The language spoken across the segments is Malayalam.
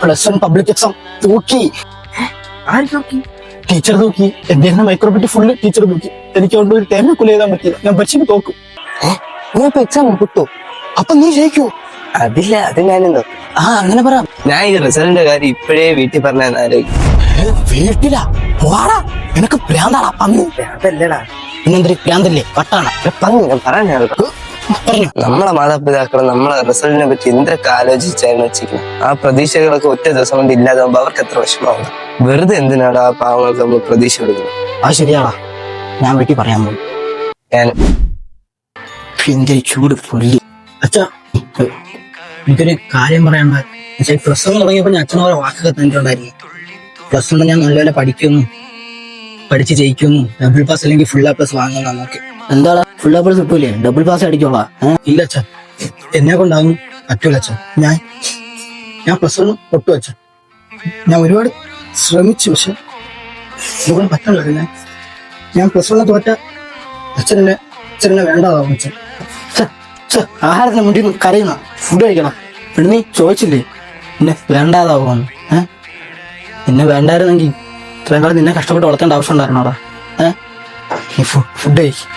പ്ലസ് 1 പബ്ലിക് എക്സാം തൂക്കി. ആര് നോക്കി? ടീച്ചർ നോക്കി. എന്റെ മൈക്രോബിറ്റ് ഫുള്ള് ടീച്ചർ നോക്കി. എനിക്ക് കൊണ്ട് ഒരു ടൈം കുല ചെയ്താൻ പറ്റില്ല. ഞാൻ പഠിച്ചു തോക്കും. നീ ഇപ്പൊ എക്സാം കിട്ടോ? അപ്പൊ നീ ജയിക്കൂ? അതില്ല, അത് ഞാനെന്തോ. അങ്ങനെ പറ. ഞാൻ ഈ റിസൾട്ടിന്റെ കാര്യം ഇപ്പഴേ വീട്ടിൽ പറഞ്ഞാൽ വീട്ടിലാ? പോടാ, നിനക്ക് ഭ്രാന്താടാ പന്നി. അതല്ലടാ, പിന്നെന്തൊരു ഭ്രാന്തല്ലേ? കട്ടാണ് പന്നി. ഞാൻ പറഞ്ഞ നമ്മളെ മാതാപിതാക്കൾ നമ്മളെ റിസൾട്ടിനെ പറ്റി എന്തൊക്കെ ആലോചിച്ചായിരുന്നു വെച്ചിരിക്കുന്നത്. ആ പ്രതീക്ഷകളൊക്കെ ഒറ്റ ദിവസം കൊണ്ട് ഇല്ലാതാകുമ്പോ അവർക്ക് എത്ര വിഷമമാണ്. വെറുതെ എന്തിനാണ് ആ പാവങ്ങൾക്ക് നമ്മൾ പ്രതീക്ഷ കൊടുക്കുന്നത്? അത് ശരിയാടാ, ഞാൻ വീട്ടിൽ പറയാൻ പോകും. ഞാൻ എന്റെ ചൂട് പൊള്ളി. അച്ഛാ, എനിക്കൊരു കാര്യം പറയാണ്ട. പ്ലസ് 1 തുടങ്ങിയപ്പോ ഞാൻ അച്ഛനോരോ വാക്കൊക്കെ തന്നിട്ടുണ്ടായിരുന്നു. പ്ലസ് 1 ഞാൻ നല്ലപോലെ പഠിക്കുന്നു, പഠിച്ച് ജയിക്കുന്നു, ഡബിൾ പാസ് അല്ലെങ്കിൽ ഫുൾ A+ വാങ്ങുന്നു. നമുക്ക് എന്താടാ ഫുൾ A+ കിട്ടൂലേ? ഡബിൾ പാസ് അടിക്കോളാ? ഇല്ല അച്ഛാ, എന്നെ കൊണ്ടാകും പറ്റൂല അച്ഛാ. ഞാൻ പ്ലസ് 1 പൊട്ടു അച്ഛാ. ഞാൻ ഒരുപാട് ശ്രമിച്ചു, പക്ഷെ അതുകൊണ്ട് പറ്റണില്ല. ഞാൻ പ്ലസ് 1 തോറ്റ അച്ഛനെ വേണ്ടതാവും അച്ഛൻ. ആഹാരത്തിന് മുന്നിൽ കരയുന്ന ഫുഡ് കഴിക്കണം. പിന്നെ നീ ചോദിച്ചില്ലേ എന്നെ വേണ്ടാതാവുമെന്ന്? എന്നെ വേണ്ടായിരുന്നെങ്കിൽ ഇത്രയും കാലം നിന്നെ കഷ്ടപ്പെട്ട് വളർത്തേണ്ട ആവശ്യം ഉണ്ടായിരുന്നോടാ? നീ ഫുഡ് കഴിക്കും.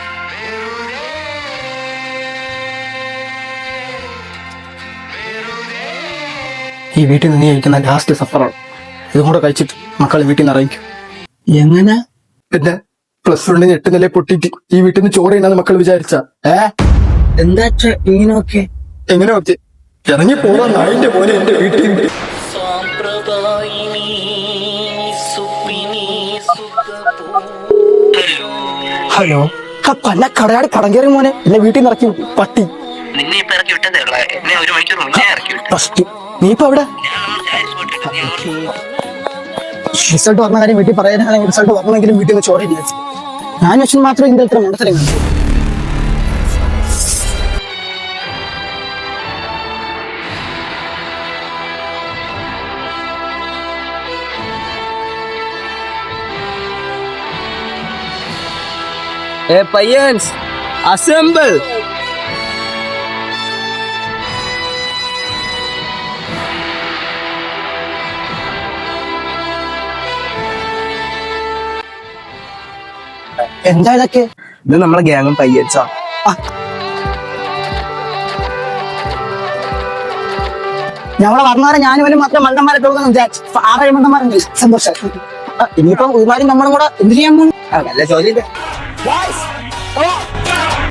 ഈ വീട്ടിൽ നിന്ന് നീ കഴിക്കുന്ന ലാസ്റ്റ് സഫറാണ്. ഇതും കൂടെ കഴിച്ചിട്ട് മക്കളെ വീട്ടിൽ നിന്ന് അറിയിക്കും. എങ്ങനെ? പിന്നെ പ്ലസ് 1 8 നില പൊട്ടിട്ട് ഈ വീട്ടിൽ നിന്ന് ചോറ് ചെയ്യുന്ന മക്കൾ വിചാരിച്ച എന്താ ഇങ്ങനെയൊക്കെ? എങ്ങനെ ഓക്കെ ഇറങ്ങി പോകാൻ നായിന്റെ പോലെ എന്റെ വീട്ടിൽ. ഹലോ, കൊല്ല കടയാട് കടം കയറി മോനെ. എന്നെ വീട്ടിൽ നിന്ന് ഇറക്കി പട്ടി. ഫസ്റ്റ് നീ ഇപ്പൊ എവിടെ? റിസൾട്ട് പറഞ്ഞ കാര്യം വീട്ടിൽ പറയാനാണെങ്കിൽ റിസൾട്ട് പറഞ്ഞെങ്കിലും വീട്ടിൽ നിന്ന് ചോറില്ല. ഞാൻ അച്ഛൻ മാത്രം ഇതിന്റെ ഇത്ര മനസ്സിലായി. Hey payans, assemble! എന്താ ഇതൊക്കെ? ഇത് നമ്മളെ ഗ്യാങ്ങും പയ്യൻസാ. ഞമ്മളെ പറഞ്ഞാൽ ഞാനും വരും മാത്രം മണ്ടന്മാരെ പോകുന്ന വിചാരിച്ചു. 6 മണ്ടന്മാരുണ്ട്. സന്തോഷം. ഇനിയിപ്പം ഒരുമാതിരി നമ്മളും കൂടെ എന്ത് ചെയ്യാൻ പോകും? നല്ല ചോദ്യം.